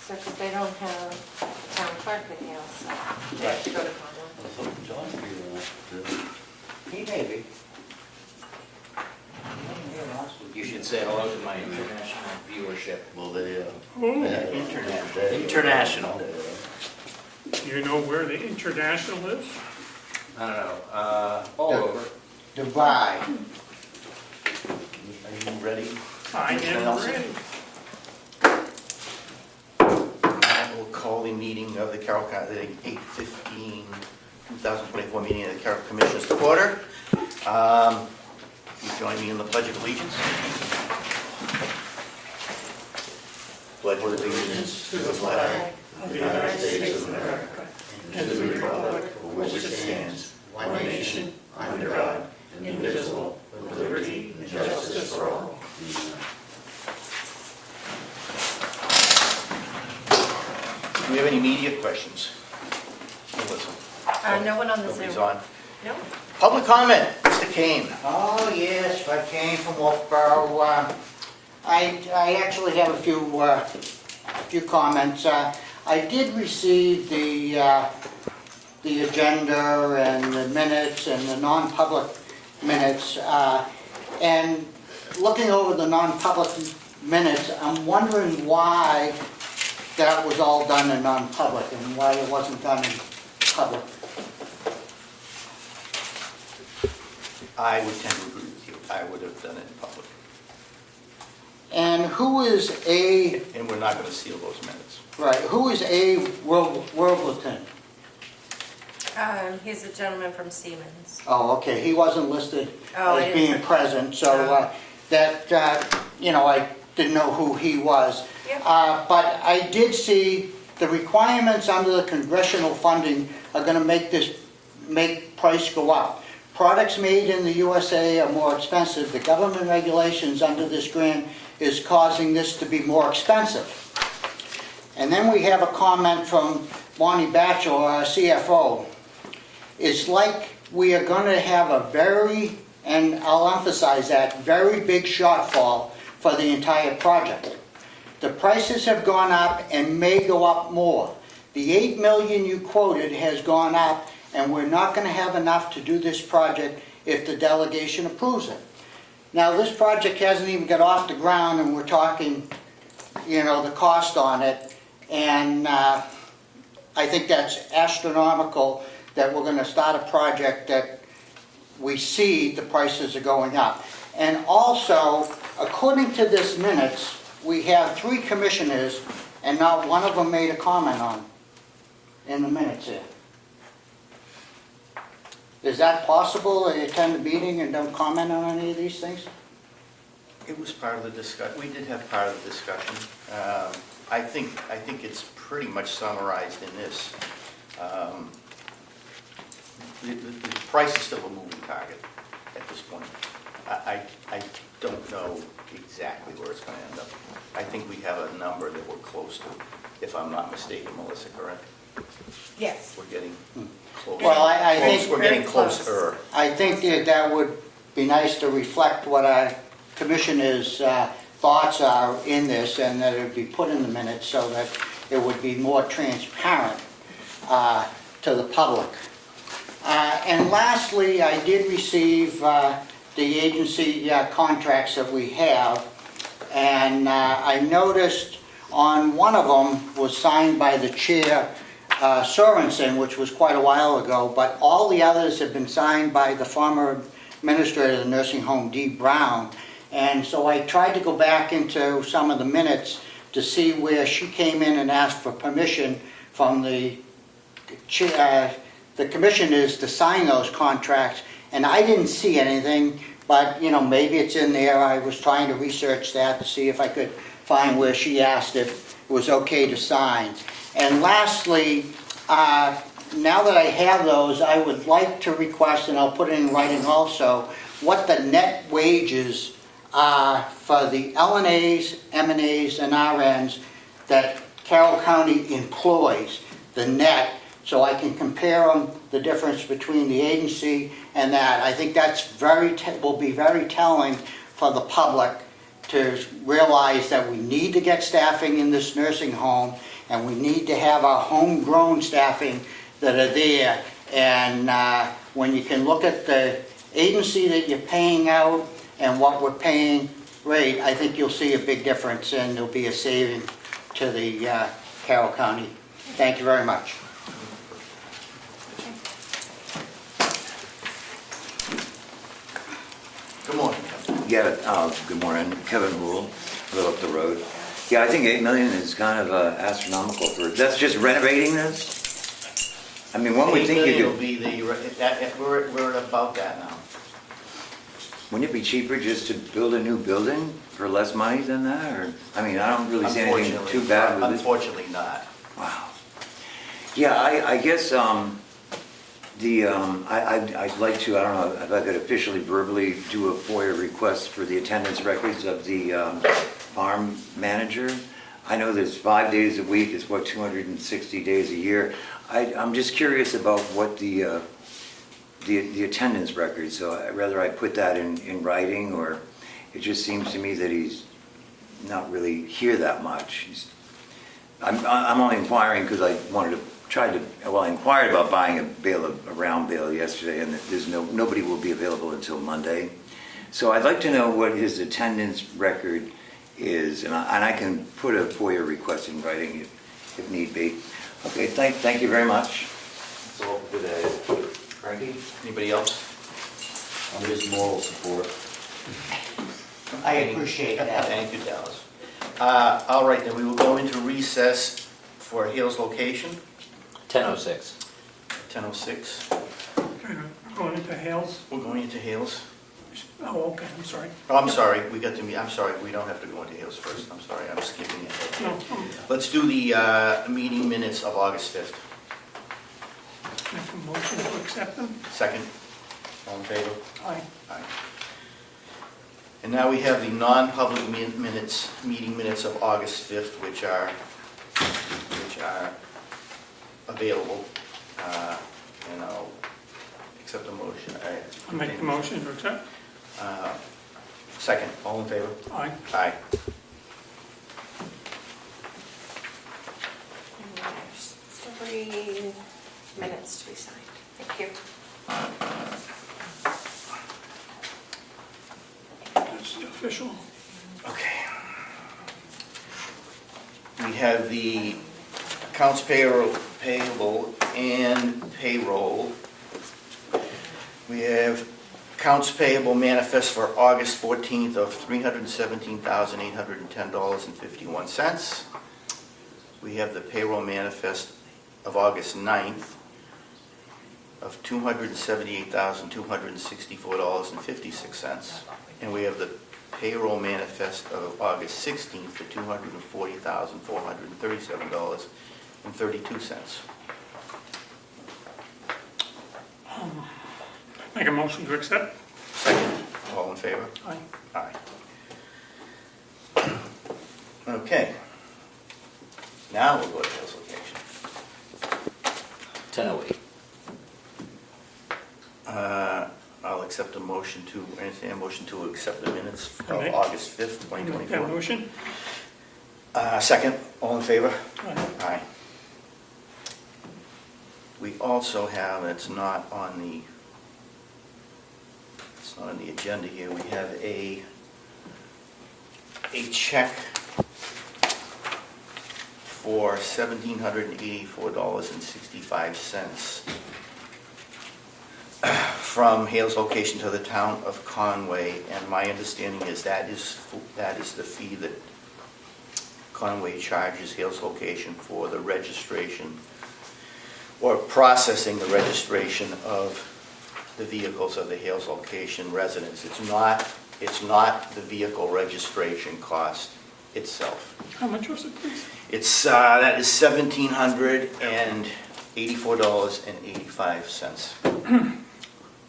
So, because they don't have town clerk in here, so they have to go to Comeau. John, He may be. You should say hello to my international viewership. well, they, International. Do you know where the international is? I don't know, all over. Dubai. Are you ready? I Mr. am Nelson? ready. We'll call the meeting of the Carroll County, the 8/15, 2024 meeting of the Carroll Commissioners to order. You join me in the Pledge of Allegiance. Pledge of Allegiance to the flag Of the United States of America and to the republic for which it stands, one nation, under God, indivisible, with liberty and justice for all. Do we have any media questions? Melissa? No one on the Nobody's Zoom. on. No? Public comment, Mr. Kane. Oh, yes, I came from Wolfboro. I actually have a few comments. I did receive the agenda and the minutes and the non-public minutes. And looking over the non-public minutes, I'm wondering why that was all done in non-public and why it wasn't done in public. I would tend to agree with you. I would have done it in public. And who is A, And we're not going to seal those minutes. right, who is A. Worthington? He's a gentleman from Siemens. Oh, okay, he wasn't listed Oh, I as being didn't- present, so I didn't know who he was. Yep. But I did see the requirements under the congressional funding are gonna make price go up. Products made in the USA are more expensive. The government regulations under this grant is causing this to be more expensive. And then we have a comment from Bonnie Batchel, our CFO. It's like we are gonna have a very, and I'll emphasize that, very big shortfall for the entire project. The prices have gone up and may go up more. The 8 million you quoted has gone up, and we're not gonna have enough to do this project if the delegation approves it. Now, this project hasn't even got off the ground, and we're talking, the cost on it, and I think that's astronomical that we're gonna start a project that we see the prices are going up. And also, according to this minutes, we have 3 commissioners, and not one of them made a comment on in the minutes here. Is that possible? They attend the meeting and don't comment on any of these things? It was part of the discussion. We did have part of the discussion. I think it's pretty much summarized in this. The price is still a moving target at this point. I don't know exactly where it's going to end up. I think we have a number that we're close to, if I'm not mistaken, Melissa, correct? Yes. We're getting close. Well, I think- We're getting Very close. closer. I think that would be nice to reflect what our commissioners' thoughts are in this, and that it would be put in the minutes so that it would be more transparent to the public. And lastly, I did receive the agency contracts that we have, and I noticed on one of them was signed by the chair, Sorensen, which was quite a while ago, but all the others have been signed by the former administrator of the nursing home, Dee Brown. And so I tried to go back into some of the minutes to see where she came in and asked for permission from the commissioners to sign those contracts, and I didn't see anything, but maybe it's in there. I was trying to research that to see if I could find where she asked if it was okay to sign. And lastly, now that I have those, I would like to request, and I'll put it in writing also, what the net wages are for the LNAs, MNAs, and RNs that Carroll County employs, the net, so I can compare them, the difference between the agency and that. I think that's will be very telling for the public to realize that we need to get staffing in this nursing home, and we need to have our homegrown staffing that are there. And when you can look at the agency that you're paying out and what we're paying rate, I think you'll see a big difference, and there'll be a saving to the Carroll County. Thank you very much. Good morning. Yeah, good morning, Kevin Rule, live up the road. Yeah, I think 8 million is kind of astronomical for, that's just renovating this? I mean, one would think you Will could, be we're at about that now. wouldn't it be cheaper just to build a new building for less money than that, or? I mean, I don't really see anything too bad with it. Unfortunately not. Wow. Yeah, I guess, I'd like to, I don't know, if I could officially verbally do a FOIA request for the attendance records of the farm manager. I know there's 5 days a week, it's what, 260 days a year. I'm just curious about what the attendance record, so whether I put that in writing, or it just seems to me that he's not really here that much. I'm only inquiring because I wanted to I inquired about buying a round bale yesterday, and there's nobody will be available until Monday. So I'd like to know what his attendance record is, and I can put a FOIA request in writing if need be. Okay, thank you very much. That's all for today. Frankie, anybody else? I'm just moral support. I appreciate that. Thank you, Dallas. All right, then we will go into recess for Hales location, 10:06. 10:06. Going into Hales? We're going into Hales. Oh, okay, I'm sorry. Oh, I'm sorry, I'm sorry, we don't have to go into Hales first. I'm sorry, I'm skipping it. No, Let's do the meeting minutes of August 5th. make a motion to accept them. Second, all in favor? Aye. Aye. And now we have the non-public minutes, meeting minutes of August 5th, which are available. And I'll accept a motion. I'll make the motion to accept. Second, all in favor? Aye. Aye. And there's 3 minutes to be signed. Thank you. That's the official. Okay. We have the accounts payable and payroll. We have accounts payable manifest for August 14th of $317,810.51. We have the payroll manifest of August 9th of $278,264.56. And we have the payroll manifest of August 16th for $240,437.32. Make a motion to accept. Second, all in favor? Aye. Aye. Okay. Now we'll go to Hill's location. 10:08. I'll accept a motion to, entertain a motion to accept the minutes of Okay. August 5th, Make that 2024. motion. Second, all in favor? Aye. Aye. We also have, it's not on the agenda here, we have a check for $1,784.65 from Hales location to the town of Conway, and my understanding is that is the fee that Conway charges Hales location for the registration or processing the registration of the vehicles of the Hales location residents. It's not the vehicle registration cost itself. How much was it, please? That is $1,784.85.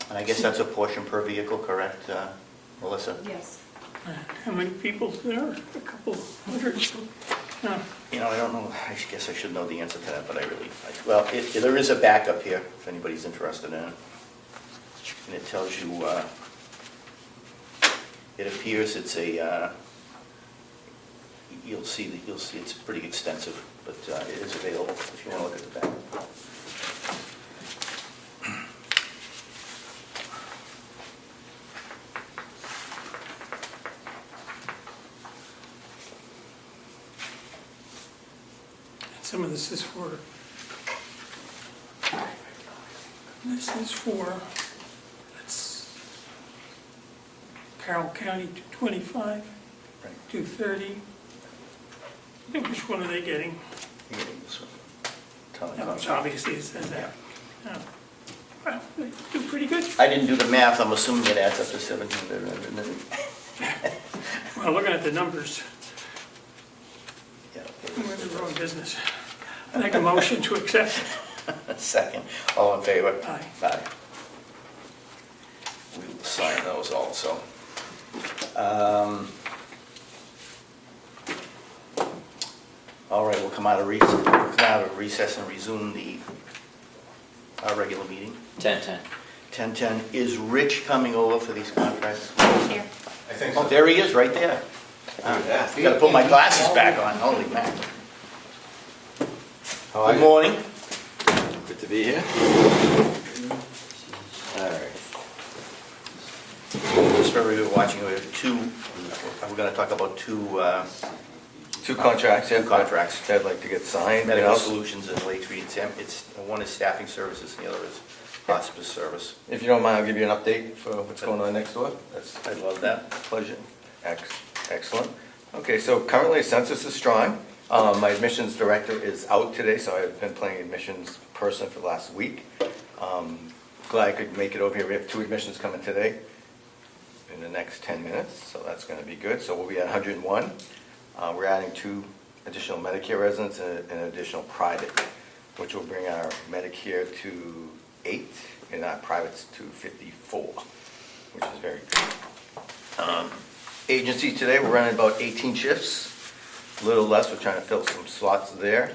And I guess that's a portion per vehicle, correct, Melissa? Yes. How many people there? A couple hundred? No. You know, I don't know, I guess I should know the answer to that, but well, there is a backup here, if anybody's interested in it. And it tells you, it appears it's a you'll see it's pretty extensive, but it is available if you want to look at the back. Some of this is that's Carroll County 225, Right. 230. Which one are they getting? You're getting this one. Town and No, which contract. obviously it says that. Oh. Well, they do pretty good. I didn't do the math, I'm assuming it adds up to 1,700. Well, looking at the numbers, Yeah, we're in the wrong business. I make a motion to accept. Second, all in favor? Aye. Aye. We will sign those also. All right, we'll come out of recess and resume our regular meeting. 10:10. 10:10, is Rich coming over for these contracts? Here. I think Oh, there he is, right there. Gotta put my glasses back on, holy man. How are Good you? morning. Good to be here. All right. Just for everybody watching, we have we're gonna talk about two Two contracts, yeah. Two contracts. I'd like to get signed. medical And also, solutions and late treat. One is staffing services and the other is hospice service. if you don't mind, I'll give you an update for what's going on next door. That's I love that. pleasure. Excellent. Okay, so currently census is strong. My admissions director is out today, so I've been playing admissions person for the last week. Glad I could make it over here. We have 2 admissions coming today in the next 10 minutes, so that's going to be good. So we'll be at 101. We're adding 2 additional Medicare residents and an additional private, which will bring our Medicare to 8 and our privates to 54, which is very good. Agency today, we're running about 18 shifts, a little less, we're trying to fill some slots there.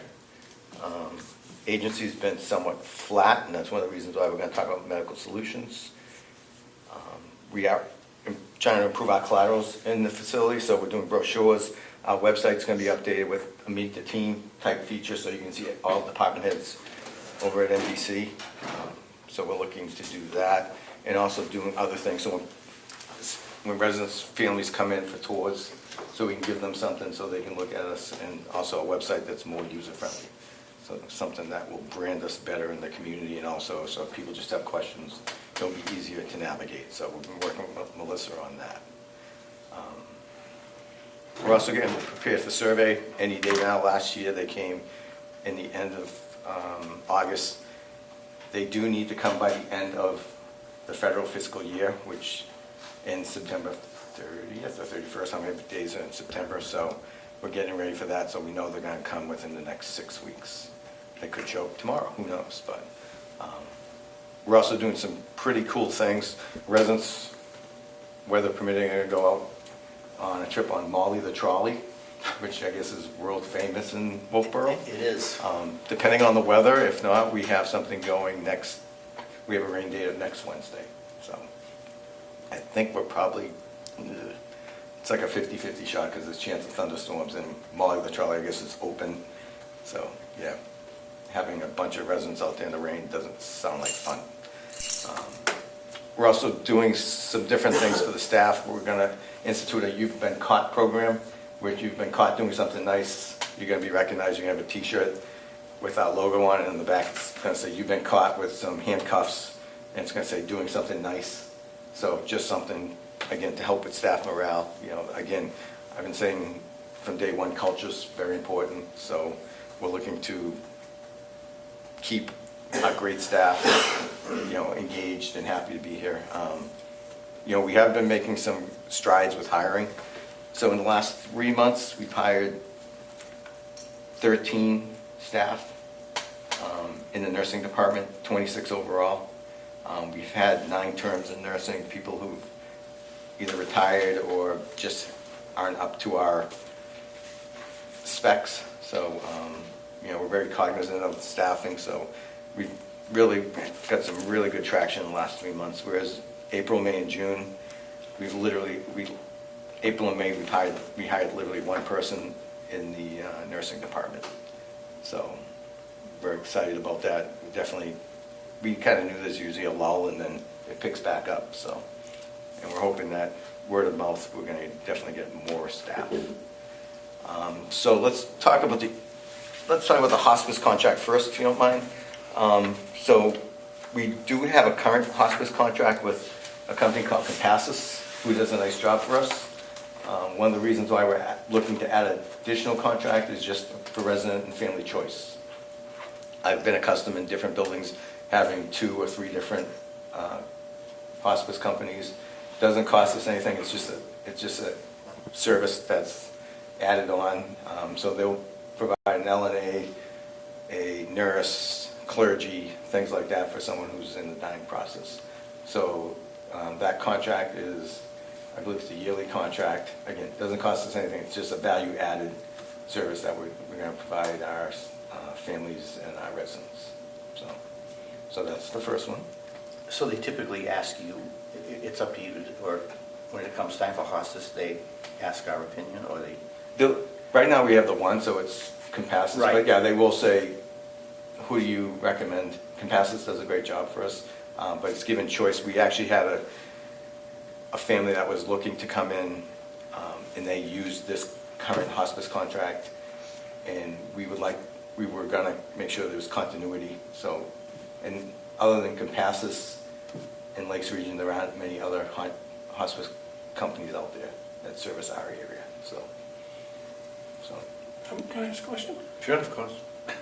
Agency's been somewhat flat, and that's one of the reasons why we're going to talk about medical solutions. We are trying to improve our collaterals in the facility, so we're doing brochures. Our website's going to be updated with a meet the team type feature, so you can see all department heads over at NBC. So we're looking to do that, and also doing other things. So when residents, families come in for tours, so we can give them something so they can look at us, and also a website that's more user-friendly. So something that will brand us better in the community, and also so if people just have questions, it'll be easier to navigate. So we've been working with Melissa on that. We're also getting prepared for survey any day now. Last year, they came in the end of August. They do need to come by the end of the federal fiscal year, which ends September 30th or 31st, how many days are in September. So we're getting ready for that, so we know they're going to come within the next 6 weeks. They could show up tomorrow, who knows, but we're also doing some pretty cool things. Residents, weather permitting, are going to go out on a trip on Molly the Trolley, which I guess is world famous in Wolfboro. It is. Depending on the weather, if not, we have something going we have a rain date of next Wednesday. So I think we're probably, it's like a 50-50 shot because there's a chance of thunderstorms, and Molly the Trolley, I guess, is open. So yeah, having a bunch of residents out there in the rain doesn't sound like fun. We're also doing some different things for the staff. We're going to institute a You've Been Caught program, where if you've been caught doing something nice, you're going to be recognized. You're going to have a t-shirt with our logo on it, and in the back it's going to say You've Been Caught, with some handcuffs, and it's going to say doing something nice. So just something, again, to help with staff morale. You know, again, I've been saying from day one, culture's very important. So we're looking to keep our great staff, engaged and happy to be here. We have been making some strides with hiring. So in the last 3 months, we've hired 13 staff in the nursing department, 26 overall. We've had 9 terms in nursing, people who've either retired or just aren't up to our specs. So, we're very cognizant of staffing. So we've really got some really good traction in the last 3 months, whereas April, May, and June, April and May, we hired literally one person in the nursing department. So we're excited about that. Definitely, we kind of knew there's usually a lull and then it picks back up, so. And we're hoping that word of mouth, we're going to definitely get more staff. So let's talk about the hospice contract first, if you don't mind. So we do have a current hospice contract with a company called Compassus, who does a nice job for us. One of the reasons why we're looking to add an additional contract is just for resident and family choice. I've been accustomed in different buildings having 2 or 3 different hospice companies. Doesn't cost us anything, it's just a service that's added on. So they'll provide an LNA, a nurse, clergy, things like that for someone who's in the dying process. So that contract is, I believe it's a yearly contract. Again, it doesn't cost us anything, it's just a value-added service that we're going to provide our families and our residents. So that's the first one. So they typically ask you, it's up to you, or when it comes time for hospice, they ask our opinion, or they? Right now, we have the one, so it's Compassus. Right. But yeah, they will say, who do you recommend? Compassus does a great job for us, but it's given choice. We actually had a family that was looking to come in, and they used this current hospice contract, and we were going to make sure there was continuity. So, and other than Compassus in Lakes Region, there aren't many other hospice companies out there that service our area. So. Can I ask a question? Sure, of course.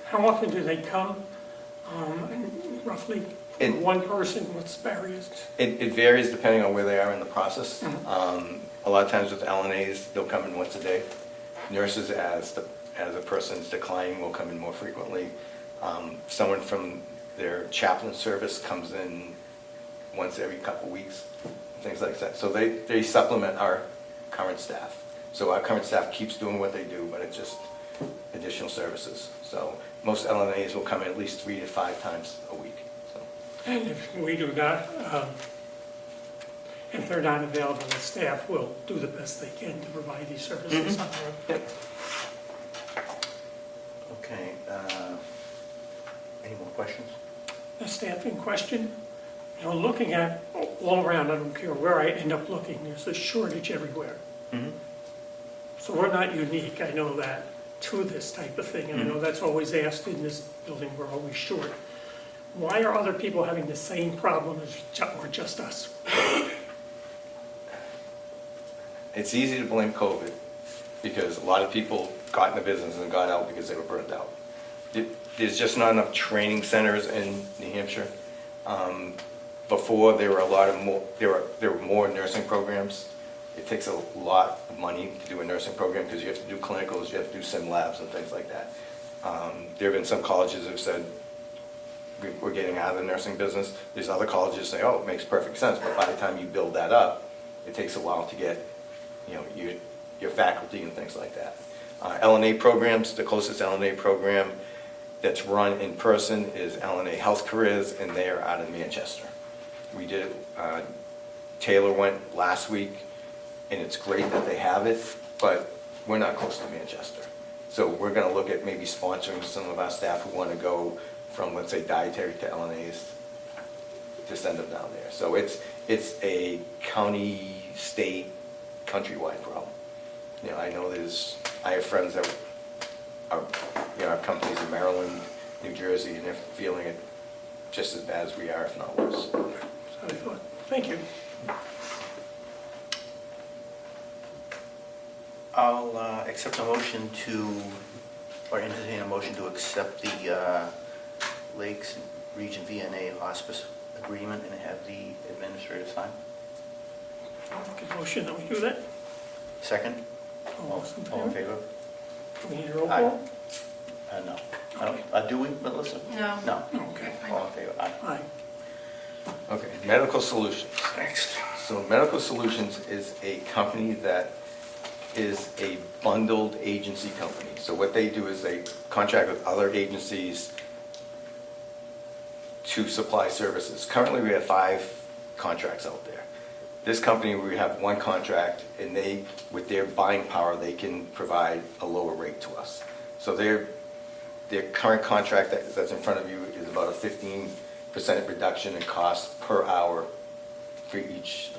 How often do they come? And roughly, And- one person, what's the barriers? It varies depending on where they are in the process. A lot of times with LNAs, they'll come in once a day. Nurses, as a person's declining, will come in more frequently. Someone from their chaplain service comes in once every couple weeks, things like that. So they supplement our current staff. So our current staff keeps doing what they do, but it's just additional services. So most LNAs will come in at least 3 to 5 times a week. So. And if we do not, if they're not available, the staff will do the best they can to provide these services on their own. Yep. Okay, any more questions? The staff in question, you know, looking at all around, I don't care where I end up looking, there's a shortage everywhere. So we're not unique, I know that, to this type of thing, and I know that's always asked in this building, we're always short. Why are other people having the same problem or just us? It's easy to blame COVID because a lot of people got in the business and got out because they were burned out. There's just not enough training centers in New Hampshire. Before, there were more nursing programs. It takes a lot of money to do a nursing program because you have to do clinicals, you have to do sim labs and things like that. There have been some colleges that have said, we're getting out of the nursing business. There's other colleges say, oh, it makes perfect sense, but by the time you build that up, it takes a while to get, you know, your faculty and things like that. LNA programs, the closest LNA program that's run in person is LNA Health Careers, and they are out of Manchester. We did, Taylor went last week, and it's great that they have it, but we're not close to Manchester. So we're going to look at maybe sponsoring some of our staff who want to go from, let's say, dietary to LNAs to send them down there. So it's a county, state, countrywide problem. You know, I have friends that are, you know, have companies in Maryland, New Jersey, and they're feeling it just as bad as we are, if not worse. So I thought, thank you. I'll accept a motion or entertain a motion to accept the Lakes Region VNA Hospice Agreement and have the administrator sign. I'll make a motion that we do that. Second? All those in All in favor? favor? Do we need a roll Aye. call? No. I don't, do we, Melissa? No. No. Okay. All in favor? Aye. Aye. Okay, Medical Solutions. Next. So Medical Solutions is a company that is a bundled agency company. So what they do is they contract with other agencies to supply services. Currently, we have 5 contracts out there. This company, we have one contract, and they, with their buying power, they can provide a lower rate to us. So their current contract that's in front of you is about a 15% reduction in cost per hour for each,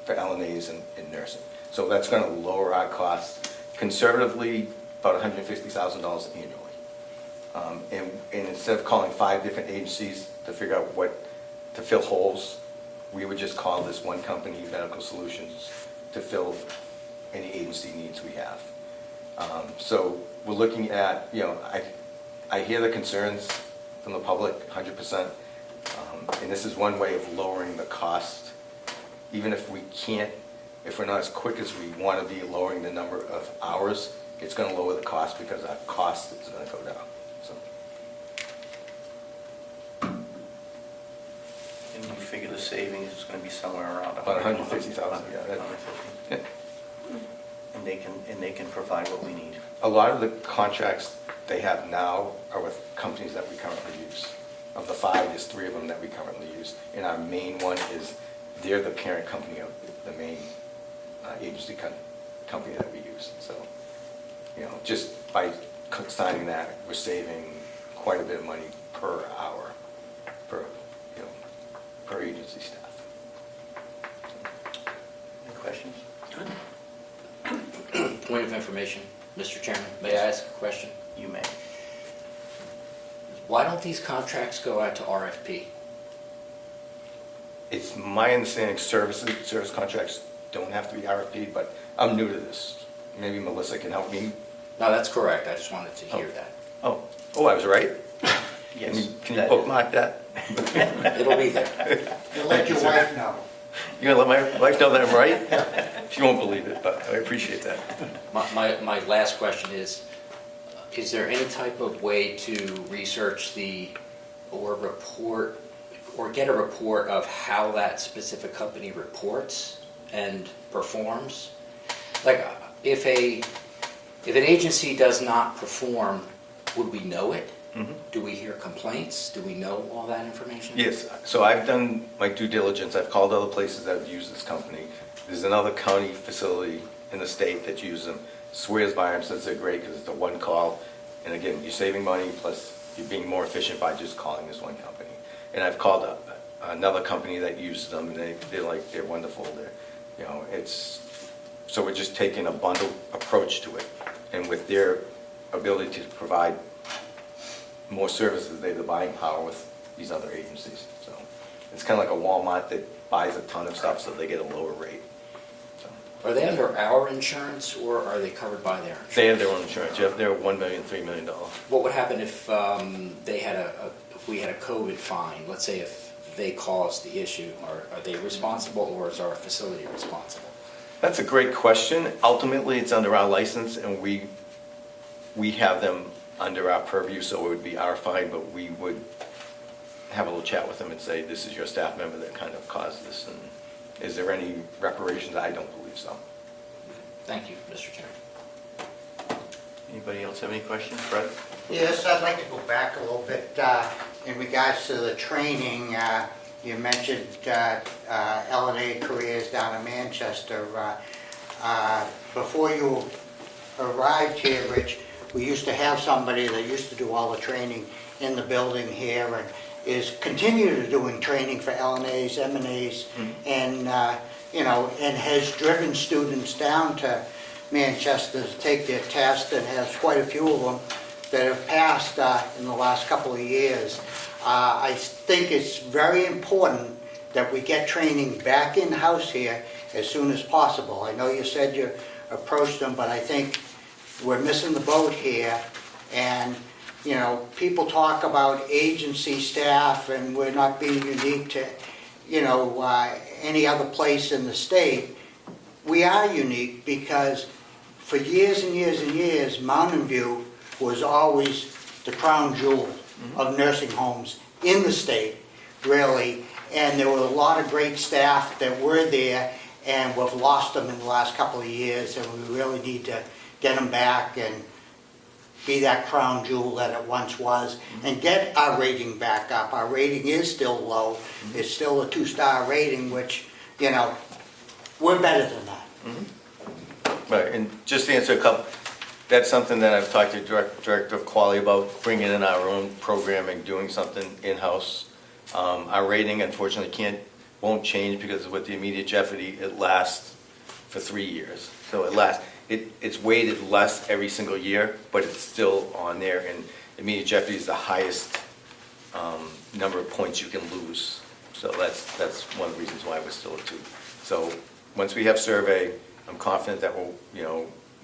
for LNAs and nursing. So that's gonna lower our costs conservatively about $150,000 annually. And instead of calling 5 different agencies to figure out to fill holes, we would just call this one company, Medical Solutions, to fill any agency needs we have. So we're looking at, I hear the concerns from the public 100%, and this is one way of lowering the cost. Even if if we're not as quick as we want to be lowering the number of hours, it's going to lower the cost because our cost is going to go down. So. And you figure the savings is going to be somewhere around About 150,000, yeah. 150. Yeah. And they can provide what we need. A lot of the contracts they have now are with companies that we currently use. Of the 5, there's 3 of them that we currently use. And our main one is, they're the parent company of the main agency company that we use. So, just by signing that, we're saving quite a bit of money per hour, per agency staff. Any questions? Point of information, Mr. Chairman, may I ask a question? You may. Why don't these contracts go out to RFP? It's my understanding service contracts don't have to be RFP, but I'm new to this. Maybe Melissa can help me. No, that's correct, I just wanted to hear that. Oh, I was right? Yes. Can you bookmark that? It'll be there. You'll let your wife know. You gonna let my wife know that I'm right? She won't believe it, but I appreciate that. My last question is there any type of way to research or get a report of how that specific company reports and performs? Like, if an agency does not perform, would we know it? Mhm. Do we hear complaints? Do we know all that information? Yes, so I've done my due diligence. I've called other places that have used this company. There's another county facility in the state that uses them, swears by them, says they're great because it's a one call. And again, you're saving money, plus you're being more efficient by just calling this one company. And I've called another company that uses them, and they're wonderful. So we're just taking a bundled approach to it. And with their ability to provide more services, they have the buying power with these other agencies. So it's kind of like a Walmart that buys a ton of stuff so they get a lower rate. So Are they under our insurance, or are they covered by their insurance? they have their own insurance. They're $1 million, $3 million. What would happen if if we had a COVID fine? Let's say if they caused the issue, are they responsible, or is our facility responsible? That's a great question. Ultimately, it's under our license, and we have them under our purview, so it would be our fine, but we would have a little chat with them and say, this is your staff member that kind of caused this, and is there any reparations? I don't believe so. Thank you, Mr. Chairman. Anybody else have any questions? Fred? Yes, I'd like to go back a little bit in regards to the training. You mentioned L&A careers down in Manchester. Before you arrived here, Rich, we used to have somebody that used to do all the training in the building here, and is continuing doing training for LNAs, M&As, and and has driven students down to Manchester to take their test, and has quite a few of them that have passed in the last couple of years. I think it's very important that we get training back in-house here as soon as possible. I know you said you approached them, but I think we're missing the boat here. And, people talk about agency staff, and we're not being unique to, any other place in the state. We are unique because for years and years and years, Mountain View was always the crown jewel of nursing homes in the state, really. And there were a lot of great staff that were there, and we've lost them in the last couple of years, and we really need to get them back and be that crown jewel that it once was, and get our rating back up. Our rating is still low. It's still a 2-star rating, which, we're better than that. Right, and just to answer a couple, that's something that I've talked to Director of Quality about, bringing in our own programming, doing something in-house. Our rating unfortunately won't change because with the immediate jeopardy, it lasts for 3 years. So it's weighted less every single year, but it's still on there, and immediate jeopardy is the highest number of points you can lose. So that's one of the reasons why we're still at 2. So once we have survey, I'm confident that we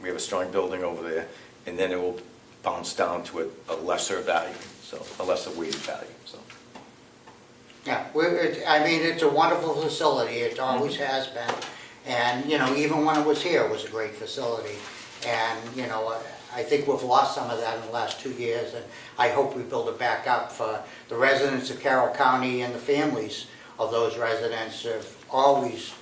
have a strong building over there, and then it will bounce down to a lesser value, so a lesser weighted value, so. Yeah, I mean, it's a wonderful facility, it always has been. And, even when it was here, it was a great facility. And, I think we've lost some of that in the last 2 years, and I hope we build it back up for the residents of Carroll County and the families of those residents who have always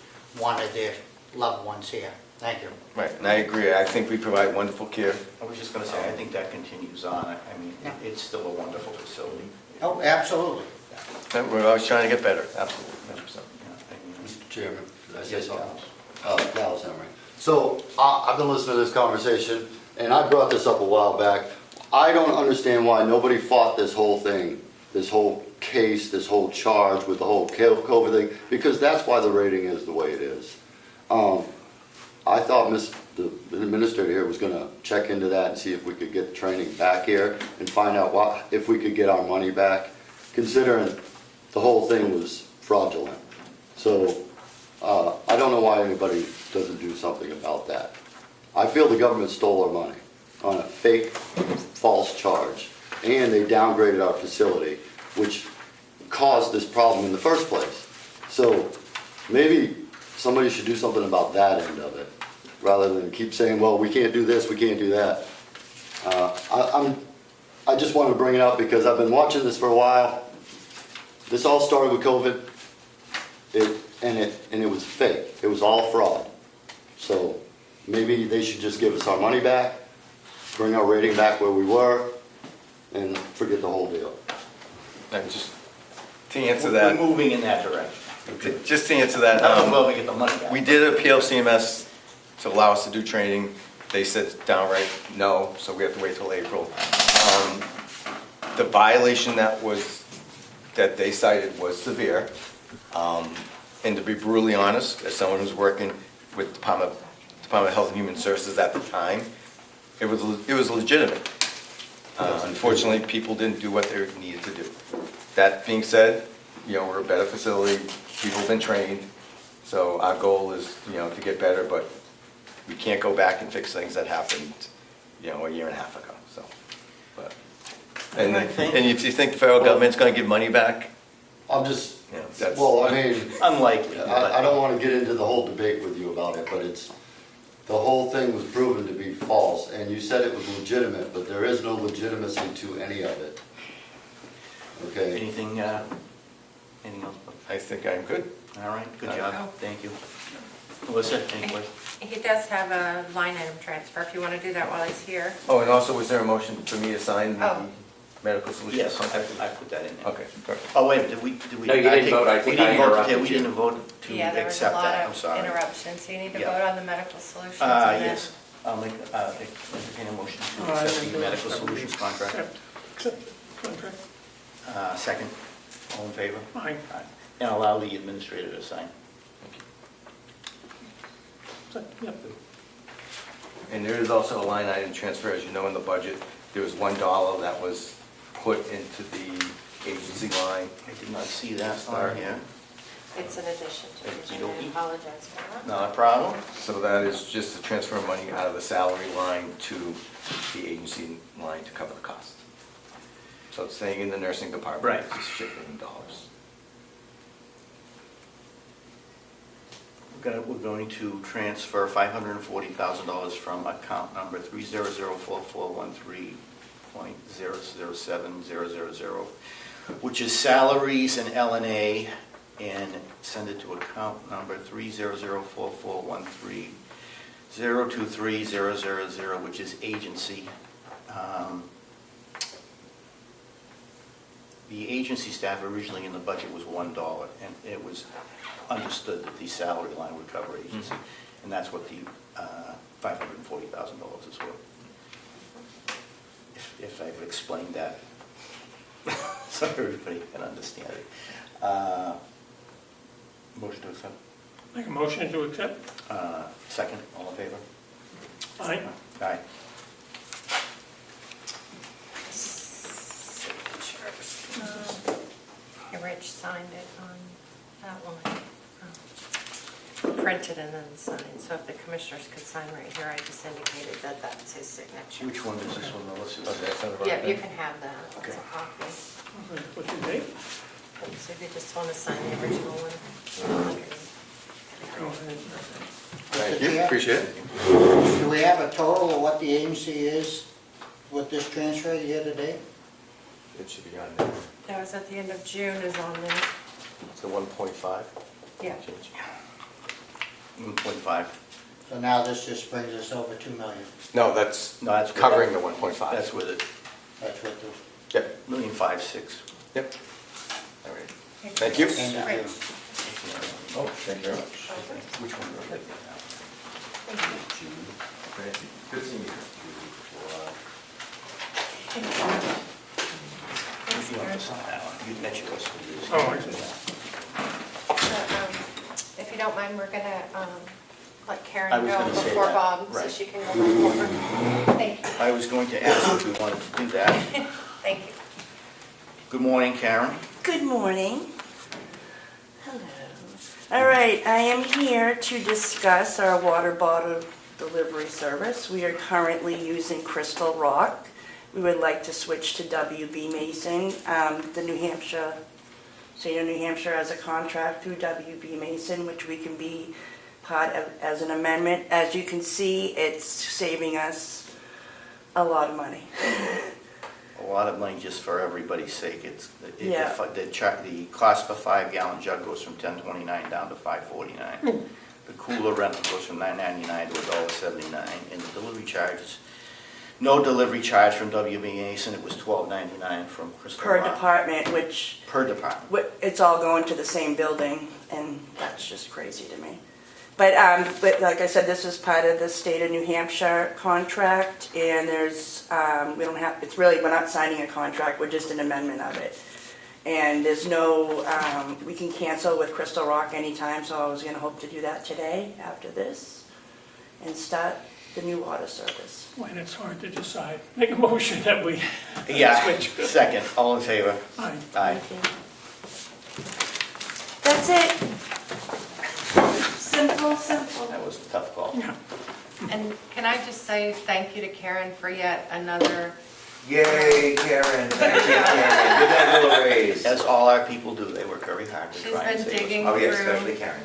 wanted their loved ones here. Thank you. Right, and I agree, I think we provide wonderful care. I was just gonna say, I think that continues on. I mean, Yeah. it's still a wonderful facility. Oh, absolutely. We're always trying to get better, absolutely, 100%. Mr. Chairman, could I say Yes, something? Dallas Emery. So, I've been listening to this conversation, and I brought this up a while back. I don't understand why nobody fought this whole thing, this whole case, this whole charge with the whole COVID thing, because that's why the rating is the way it is. I thought the administrator here was gonna check into that and see if we could get the training back here and find out if we could get our money back, considering the whole thing was fraudulent. So, I don't know why anybody doesn't do something about that. I feel the government stole our money on a fake, false charge, and they downgraded our facility, which caused this problem in the first place. So, maybe somebody should do something about that end of it, rather than keep saying, well, we can't do this, we can't do that. I just wanted to bring it up because I've been watching this for a while. This all started with COVID, and it was fake. It was all fraud. So maybe they should just give us our money back, bring our rating back where we were, and forget the whole deal. And just to answer We're that, moving in that direction. just to answer that, I don't know if we get the money back. we did appeal CMS to allow us to do training. They said downright no, so we have to wait till April. The violation that they cited was severe. And to be brutally honest, as someone who's working with Department of Health and Human Services at the time, it was legitimate. Unfortunately, people didn't do what they needed to do. That being said, we're a better facility, people have been trained, so our goal is, to get better, but we can't go back and fix things that happened, a year and a half ago, so. But, and if you think the federal government's gonna give money back, I'm just, that's. well, I mean, Unlikely. I don't want to get into the whole debate with you about it, but the whole thing was proven to be false, and you said it was legitimate, but there is no legitimacy to any of it. Okay? Anything else? I think I'm good. All right, good Oh. job, thank you. Melissa, any questions? He does have a line item transfer, if you want to do that while he's here. Oh, and also, was there a motion for me to sign the Oh. medical solutions Yes, contract? I put that in there. Okay, perfect. Oh, wait, did we? No, you didn't vote. I we think didn't I vote. interrupted We you. didn't vote to Yeah, there was a accept lot that, I'm of sorry. interruptions, so you need to Yeah. vote on the medical solutions. and then- Yes, I'll entertain a motion to accept the medical solutions contract. Accept the contract. Second, all in favor? Aye. Aye. And allow the administrator to sign. So, yep. And there is also a line item transfer, as you know, in the budget. There was $1 that was put into the agency line. I did not see that on here. It's an addition to it, and Okey-dokey. I apologize for that. Not a problem. So that is just to transfer money out of the salary line to the agency line to cover the cost. So it's staying in the nursing department. Right. It's just shifting dollars. We're going to transfer $540,000 from account number 3004413.007000, which is salaries and L&A, and send it to account number 3004413.023000, which is agency. the agency staff originally in the budget was $1, and it was understood that the salary line would cover agency, and that's what the $540,000 is for. If I've explained that, so everybody can understand it. Motion to accept. Make a motion to accept? Second, all in favor? Aye. Aye. Rich signed it on that line. Printed and then signed, so if the commissioners could sign right here, I just indicated that that's his signature. Which one is this one, Melissa? Okay, that's not the right Yeah, you thing. can have that, it's Okay. a copy. What's your date? So if you just want to sign the original one. Go ahead. Thank you, appreciate it. Do we have a total of what the agency is with this transfer year to date? It should be on there. That was at the end of June is on there. It's the 1.5. Yeah. Change. 1.5. So now this just brings us over 2 million. No, that's No, that's covering the 1.5. That's with it, That's what the, Yep, 1,506,000. yep. All right. Thank you. end of June. Oh, thank you very much. Which one are we looking at? Good seeing you. If you want to sign that one, you mentioned us. Oh, I see. If you don't mind, we're gonna let I Karen was go gonna say before that, Bob, so right. she can go before. Thank you, I was going to ask if we wanted to do that. thank you. Good morning, Karen. Good morning. Hello. All right, I am here to discuss our water bottle delivery service. We are currently using Crystal Rock. We would like to switch to WB Mason. The New Hampshire, State of New Hampshire has a contract through WB Mason, which we can be part of as an amendment. As you can see, it's saving us a lot of money. A lot of money just for everybody's sake. Yeah. The cost for 5-gallon jug goes from $10.29 down to $5.49. The cooler rental goes from $9.99 to $1.79, and the delivery charges, no delivery charge from WB Mason, it was $12.99 from Crystal Per Rock. department, which Per department. it's all going to the same building, and that's just crazy to me. But like I said, this is part of the State of New Hampshire contract, and there's, we're not signing a contract, we're just an amendment of it. And there's no, we can cancel with Crystal Rock anytime, so I was gonna hope to do that today after this and start the new water service. When it's hard to decide, make a motion that we Yeah, switch. second, all in favor? Aye. Aye. That's it. Simple, simple. That was a tough call. Yeah. And can I just say thank you to Karen for yet another, Yay, Karen, thank you, Karen, give that little raise. As all our people do, they work very hard to she's try and been save us. digging Oh, yeah, through. especially Karen.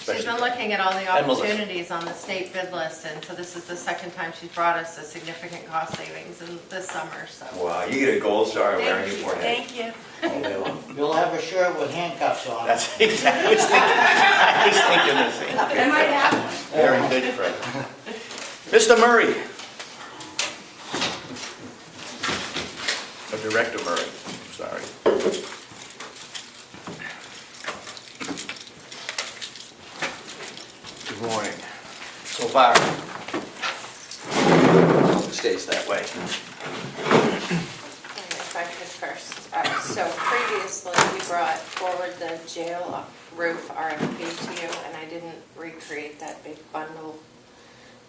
She's been looking at all the And Melissa. opportunities on the state bid list, and so this is the second time she's brought us a significant cost savings in this summer, so. Wow, you get a gold star wearing your forehead. Thank you. all day long. You'll have a shirt with handcuffs on. That's exactly, I was thinking the same I thing. might have one. Very good, Fred. Mr. Murray. Or Director Murray, sorry. Good morning. So far, it stays that way. If I could first, so previously we brought forward the jail roof RFP to you, and I didn't recreate that big bundle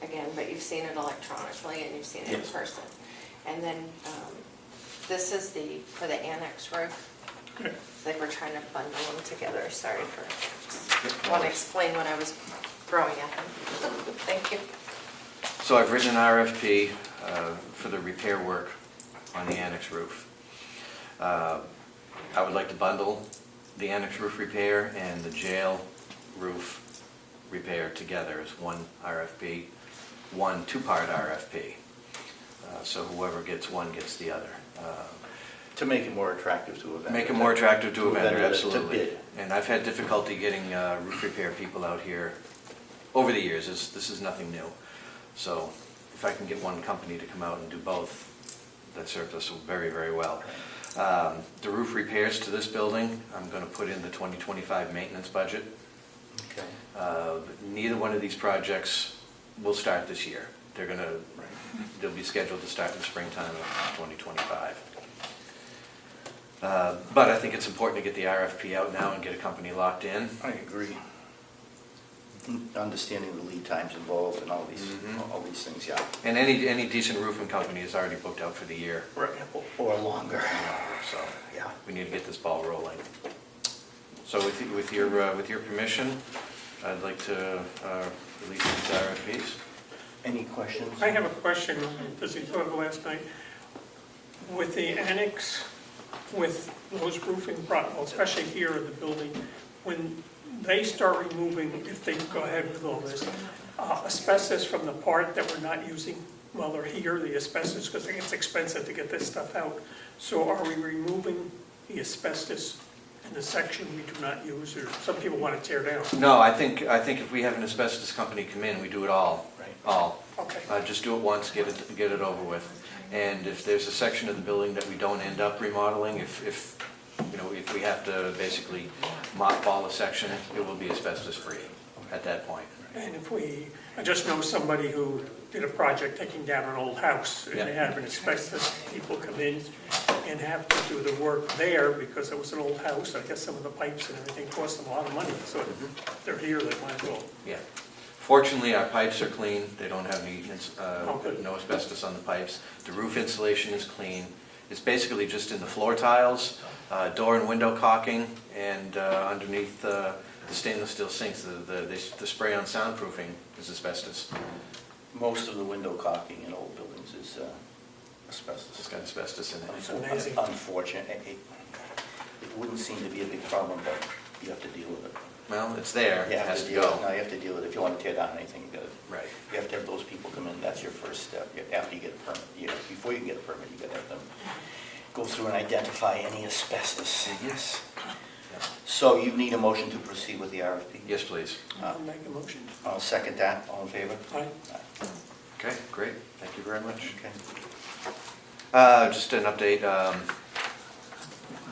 again, but you've seen it electronically and you've seen it in Yes. person. And then this is for the annex roof. Good. It's like we're trying to bundle them together, sorry for, just want to explain what I was throwing at them. Thank you. So I've written an RFP for the repair work on the annex roof. I would like to bundle the annex roof repair and the jail roof repair together as one RFP, one two-part RFP. So whoever gets one gets the other. To make it more attractive to a vendor. Make it more attractive to a vendor, to absolutely. bid. And I've had difficulty getting roof repair people out here over the years. This is nothing new. So if I can get one company to come out and do both, that served us very, very well. The roof repairs to this building, I'm going to put in the 2025 maintenance budget. Okay. Neither one of these projects will start this year. They'll be scheduled to start in the springtime of 2025. But I think it's important to get the RFP out now and get a company locked in. I agree. Understanding the lead times involved and all these things, yeah. And any decent roofing company is already booked out for the year. Right, or longer. So Yeah. we need to get this ball rolling. So with your permission, I'd like to release these RFPs. Any questions? I have a question, as you talked last night. With the annex, with those roofing problems, especially here in the building, when they start removing, if they go ahead with all this, asbestos from the part that we're not using while they're here, the asbestos, because it's expensive to get this stuff out. So are we removing the asbestos in the section we do not use, or some people want to tear down? No, I think if we have an asbestos company come in, we do it all. Right. All. Okay. Just do it once, get it over with. And if there's a section of the building that we don't end up remodeling, if we have to basically mothball a section, it will be asbestos-free at that point. And I just know somebody who did a project taking down an old house, and they had an asbestos people come in and have to do the work there because it was an old house. I guess some of the pipes and everything cost them a lot of money, so if they're here, they might as well. Yeah. Fortunately, our pipes are clean. They don't have any, good. no asbestos on the pipes. The roof insulation is clean. It's basically just in the floor tiles, door and window caulking, and underneath the stainless steel sinks. The spray-on soundproofing is asbestos. Most of the window caulking in old buildings is asbestos. It's got asbestos in it. That's amazing. Unfortunate. It wouldn't seem to be a big problem, but you have to deal with it. Well, it's there. You It have has to to deal with it. go. No, you have to deal with it. If you want to tear down anything, Right. you have to have those people come in. That's your first step. After you get a permit. Before you can get a permit, you got to have them go through and identify any asbestos. Yes. So you need a motion to proceed with the RFP? Yes, please. I'll make a motion. I'll second that. All in favor? Aye. Okay, great. Thank you very much. Okay. Just an update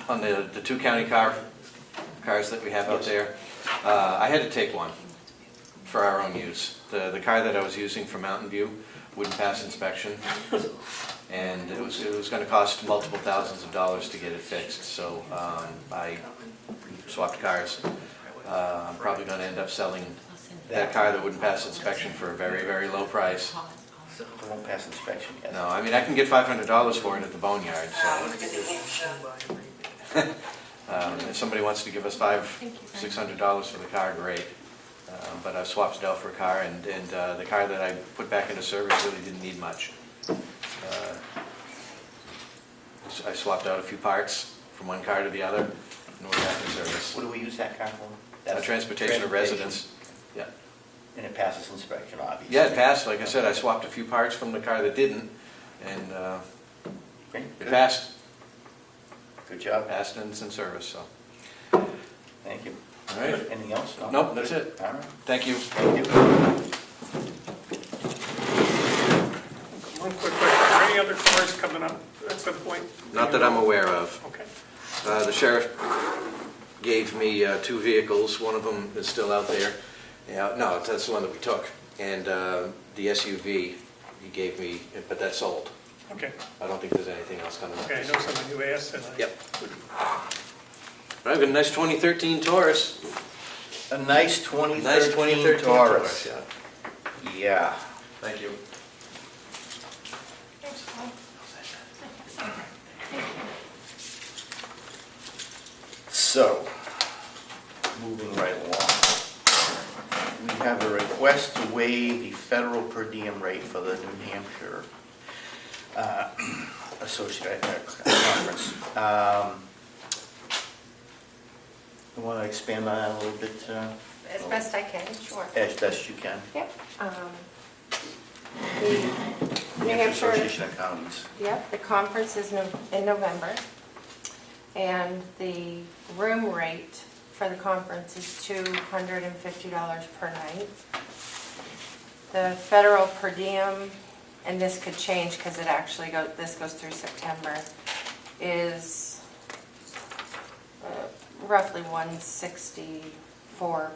on the two county cars that we have out Yes. there. I had to take one for our own use. The car that I was using for Mountain View wouldn't pass inspection, and it was going to cost multiple thousands of dollars to get it fixed. So I swapped cars. I'm probably going to end up selling that car that wouldn't pass inspection for a very, very low price. It won't pass inspection yet. No, I mean, I can get $500 for it at the boneyard, so. If somebody wants to give us $600 for the car, great. But I've swapped it out for a car, and the car that I put back into service really didn't need much. I swapped out a few parts from one car to the other, and we're back in service. What do we use that car for? Transportation of residents. Yeah. And it passes inspection, obviously. Yeah, it passed. Like I said, I swapped a few parts from the car that didn't, and Great. it passed. Good job. Passed and it's in service, so. Thank you. All right. Anything else? No? Nope, that's it. All right. Thank you. Thank you. One quick question, are there any other cars coming up at some point? Not that I'm aware of. Okay. The sheriff gave me 2 vehicles. One of them is still out there. Yeah, no, that's the one that we took. And the SUV he gave me, but that's sold. Okay, I don't think there's anything else coming up. okay, I know someone who asked, and I... Yep. I've got a nice 2013 Taurus. A nice 2013 Nice 2013 Taurus. yeah. Yeah. Thank you. So, moving right along. We have a request to waive the federal per diem rate for the New Hampshire conference. You want to expand on that a little bit? As best I can, sure. As best you can. Yep. The New Hampshire, Association of Counties. yep, the conference is in November, and the room rate for the conference is $250 per night. The federal per diem, and this could change because it actually this goes through September, is roughly 164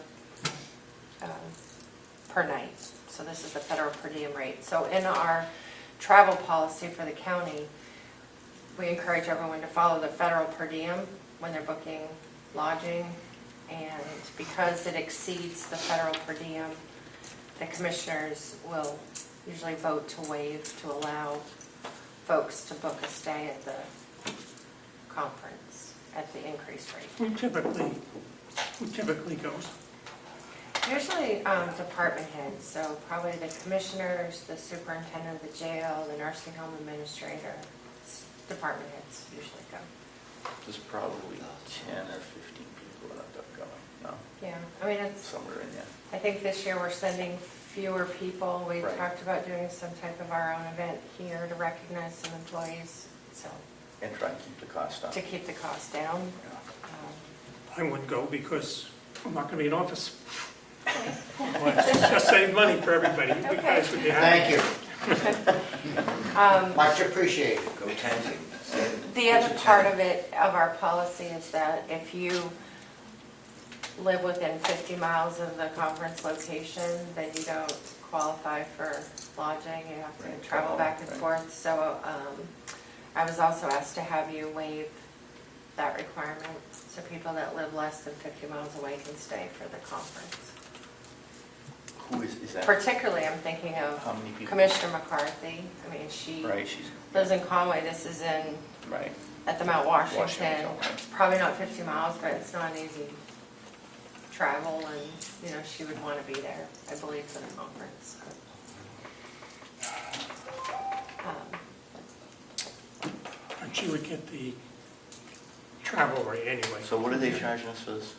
per night. So this is the federal per diem rate. So in our travel policy for the county, we encourage everyone to follow the federal per diem when they're booking lodging. And because it exceeds the federal per diem, the commissioners will usually vote to waive to allow folks to book a stay at the conference at the increased rate. Who typically goes? Usually department heads, so probably the commissioners, the superintendent of the jail, the nursing home administrator, department heads usually go. There's probably 10 or 15 people that end up going, no? Yeah, I mean, it's, Somewhere in there. I think this year we're sending fewer people. We Right. talked about doing some type of our own event here to recognize some employees, so, And try and keep the cost down. to keep the cost down. I wouldn't go because I'm not gonna be in office. Just save money for everybody. You guys would be happy. Thank you. Much appreciated. Go tenting. The other part of it, of our policy, is that if you live within 50 miles of the conference location, then you don't qualify for lodging, you have to Right, travel back and right. forth. So I was also asked to have you waive that requirement, so people that live less than 50 miles away can stay for the conference. Who is that? Particularly, I'm thinking How of many people? Commissioner McCarthy. I mean, she Right, she's, lives in Conway, this is in, right. at the Mount Washington. Washington, okay. It's probably not 50 miles, but it's not an easy travel, and, you know, she would want to be there, I believe, for the conference. And she would get the travel rate anyway. So what are they charging us for this?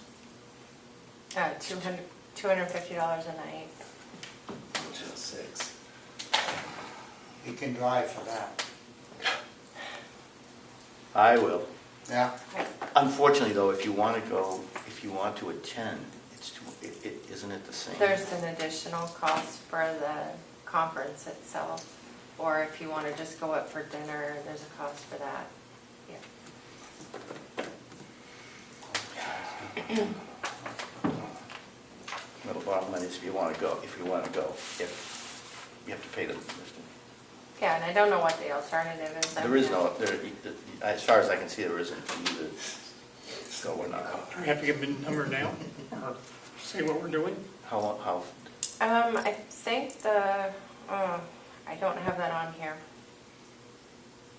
$250 a night. You can drive for that. I will. Yeah? Unfortunately, though, if you want to go, if you want to attend, it's too, isn't it the same? There's an additional cost for the conference itself, or if you want to just go up for dinner, there's a cost for that. Yeah. Well, the bottom line is if you want to go, if you you have to pay them. Yeah, and I don't know what the alternative is. There is no, as far as I can see, there isn't either go or not. Do we have to give them a number now, or say what we're doing? How, I think I don't have that on here.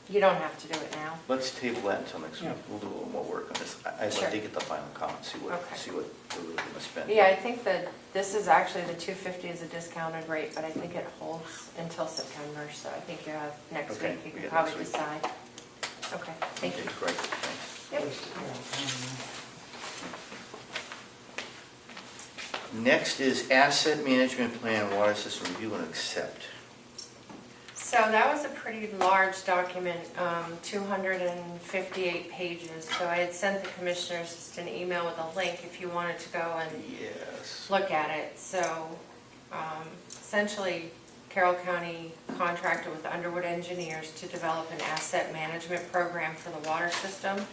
You don't have to do it now. let's table that until next week. Yeah. We'll do a little more work on this. I'd Sure. like to get the final count, see what Okay. we're really going to spend. Yeah, I think that this is actually, the 250 is a discounted rate, but I think it holds until September, so I think you have next Okay, week, you we can get probably next week. decide. Okay, thank Okay, you. great, thanks. Yep. Next is asset management plan, water system review and accept. So that was a pretty large document, 258 pages. So I had sent the commissioners just an email with a link if you wanted to go and Yes. look at it. So essentially, Carroll County contracted with Underwood Engineers to develop an asset management program for the water system.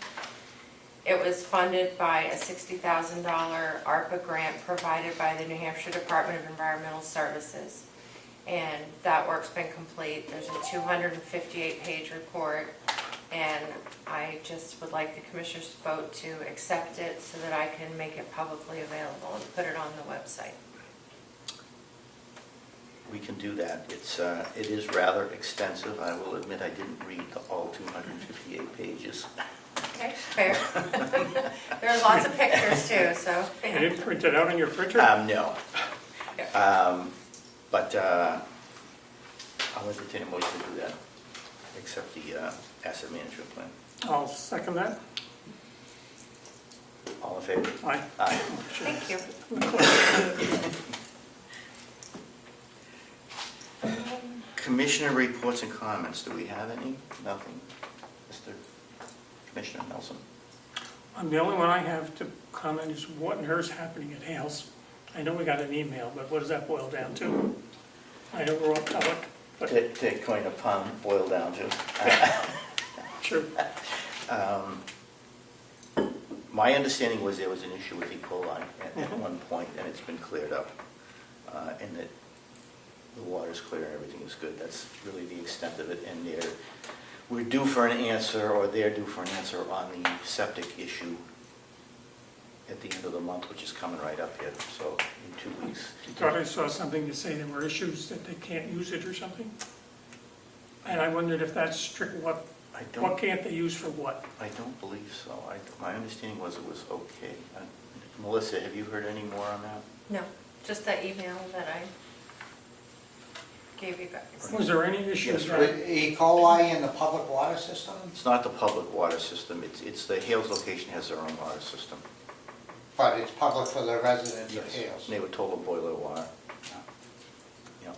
It was funded by a $60,000 ARPA grant provided by the New Hampshire Department of Environmental Services. And that work's been complete. There's a 258-page report, and I just would like the commissioners to vote to accept it so that I can make it publicly available and put it on the website. We can do that. It is rather extensive. I will admit I didn't read all 258 pages. Okay, fair. There's lots of pictures too, so. You didn't print it out on your printer? No. Yeah. But I'll entertain a motion to do that, accept the asset management plan. I'll second that. All in favor? Aye. Aye. Thank you. Commissioner reports and comments. Do we have any? Nothing. Mr. Commissioner Nelson? The only one I have to comment is what on earth's happening at Hales. I know we got an email, but what does that boil down to? I know we're all public, but To coin a pun, boil down to. sure. My understanding was there was an issue with E. coli at one point, and it's been cleared up, and that the water's clear and everything is good. That's really the extent of it, and we're due for an answer, or they're due for an answer on the septic issue at the end of the month, which is coming right up here, so in 2 weeks. I thought I saw something to say there were issues that they can't use it or something. And I wondered if that's strict, what can't they use for what? I don't believe so. My understanding was it was okay. Melissa, have you heard any more on that? No, just that email that I gave you guys. Was there any issues? Yes, With E. coli in the public water system? It's not the public water system, it's the Hales location has their own water system. But it's public for the residents of Hales. They were total boiler water. Yeah.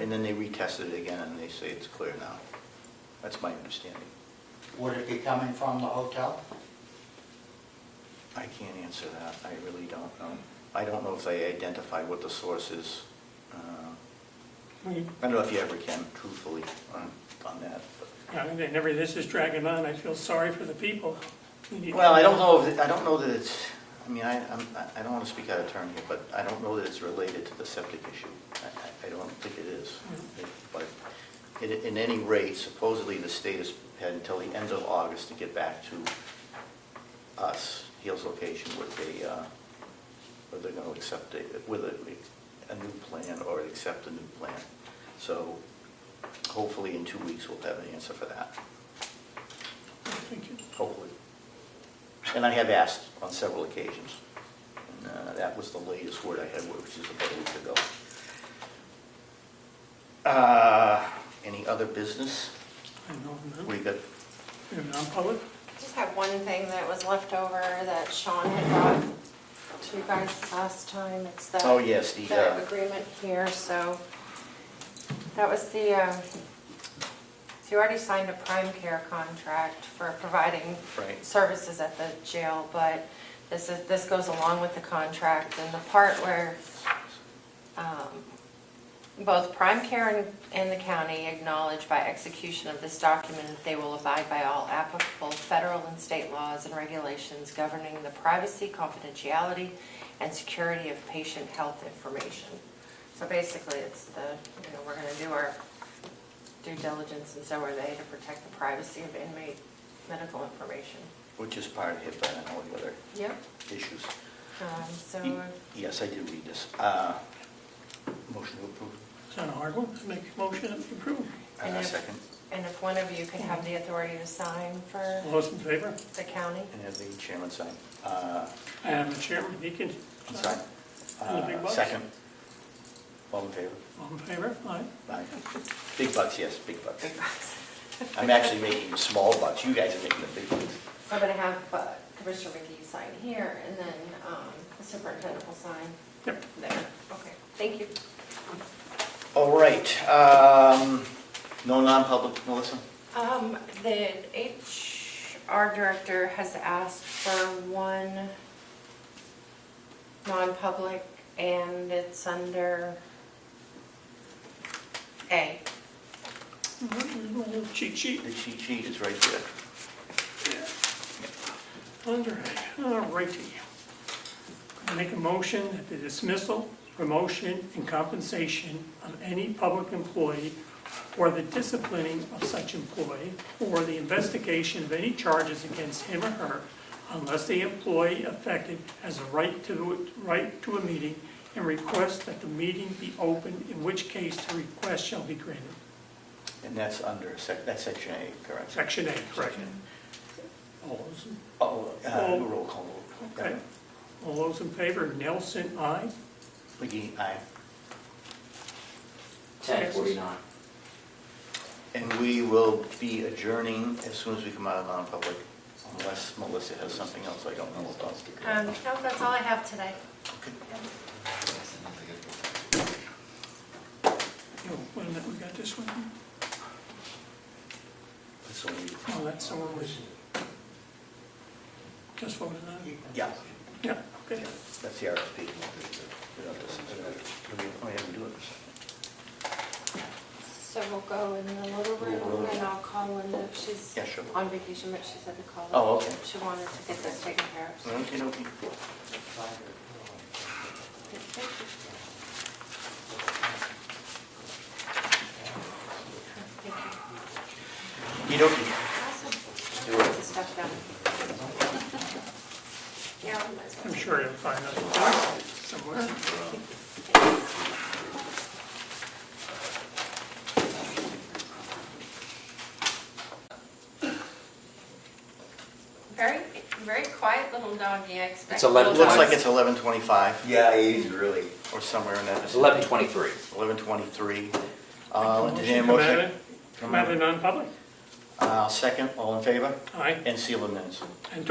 And then they retested it again and they say it's clear now. That's my understanding. Would it be coming from the hotel? I can't answer that, I really don't know. I don't know if they identified what the source is. I don't know if you ever can, truthfully, on that. Whenever this is dragging on, I feel sorry for the people. Well, I don't know that it's, I mean, I don't want to speak out of turn here, but I don't know that it's related to the septic issue. I don't think it is. But in any rate, supposedly the state has had until the end of August to get back to us, Hales location, with whether they're going to accept with a new plan or accept a new plan. So hopefully in 2 weeks we'll have an answer for that. Thank you. Hopefully. And I have asked on several occasions. And that was the latest word I had, which is about a week ago. Any other business? I know, What do you got? you're non-public? Just have one thing that was left over that Sean had brought to you guys last time. It's the Oh, yes, the agreement here, so that was so you already signed a prime care contract for providing Right. services at the jail, but this goes along with the contract, and the part where both prime care and the county acknowledge by execution of this document that they will abide by all applicable federal and state laws and regulations governing the privacy, confidentiality, and security of patient health information. So basically, it's we're going to do our due diligence, and so are they, to protect the privacy of inmate medical information. Which is part of HIPAA and all the other Yep. issues. So Yes, I did read this. Motion to approve. Is that a hard one? Make a motion to approve. And if- Second. And if one of you could have the authority to sign for All those in favor? the county. And have the chairman sign. I am the chairman, he can Sign. And the big bucks? Second. All in favor? All in favor? Aye. Aye. Big bucks, yes, big bucks. Big bucks. I'm actually making small bucks. You guys are making the big bucks. So I'm going to have Commissioner McGee sign here, and then the superintendent will sign Yep. there. Okay, thank you. All right. No non-public, Melissa? The HR director has asked for one non-public, and it's under A. Cheat sheet. The cheat sheet is right there. Under A, all righty. I make a motion that the dismissal, promotion, and compensation of any public employee or the disciplining of such employee or the investigation of any charges against him or her unless the employee affected has a right to a meeting and requests that the meeting be open, in which case the request shall be granted. And that's under, that's section A, correct? Section A, correct. All those, Roll call. okay. All those in favor, Nelson, aye. McGee, aye. 10:49. And we will be adjourning as soon as we come out of non-public, unless Melissa has something else I don't know about. No, that's all I have today. Oh, wait a minute, we got this one. So we, Oh, that's the one we just voted on? yeah, Yeah, okay. that's the RFP. We have to do it. So So we'll go in the little room and I'll call Linda. She's Yeah, sure. on vacation, but she said to call her. Oh, okay. She wanted to get this taken care of. so- Okay, okay. Thank you. You don't. Awesome. Lots of stuff done. Yeah. I'm sure you'll find it somewhere. Very, very quiet little doggy, I expect. It's 11. Looks like it's 11:25 Yeah, he's really. or somewhere in that. It's 11:23. 11:23. Motion come out of non-public? Second, all in favor? Aye. And seal the minutes. And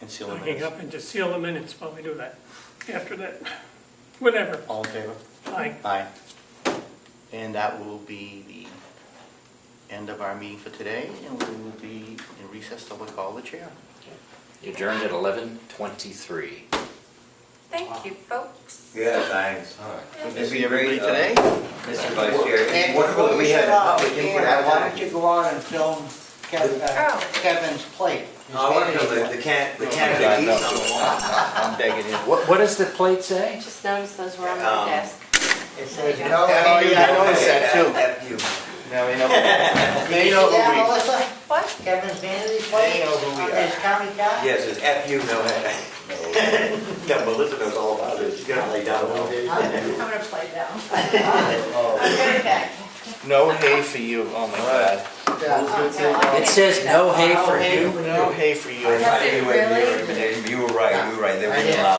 And seal the hang minutes. up and just seal the minutes while we do that. After that, whatever. All in favor? Aye. Aye. And that will be the end of our meeting for today, and we will be in recess till we call the chair. Adjourned at 11:23. Thank you, folks. Yeah, thanks. Good to see everybody today. Mr. Vice Chair, it's And wonderful before that you we had shut a off, public input Dan, why out don't you go out and film Oh. Kevin's plate? his I want to vanity know plate. the can, Oh, that keeps on the wall. I'm begging you. What does the plate say? Just noticed those were on my desk. It says There you no. go. Oh, yeah, I noticed that too. F you. Now we know. Did They you know see that, who we. Melissa? What? Kevin's vanity plate? They know who we On are. his county card? Yes, it's F you, no. No, Melissa knows all about it. She's gonna lay down a little bit. I'm gonna play down. I'm very back. No hay for you. Oh my God. Yeah. It says no hay for you. No hay for you. Does it really? You were right, they I wouldn't did. allow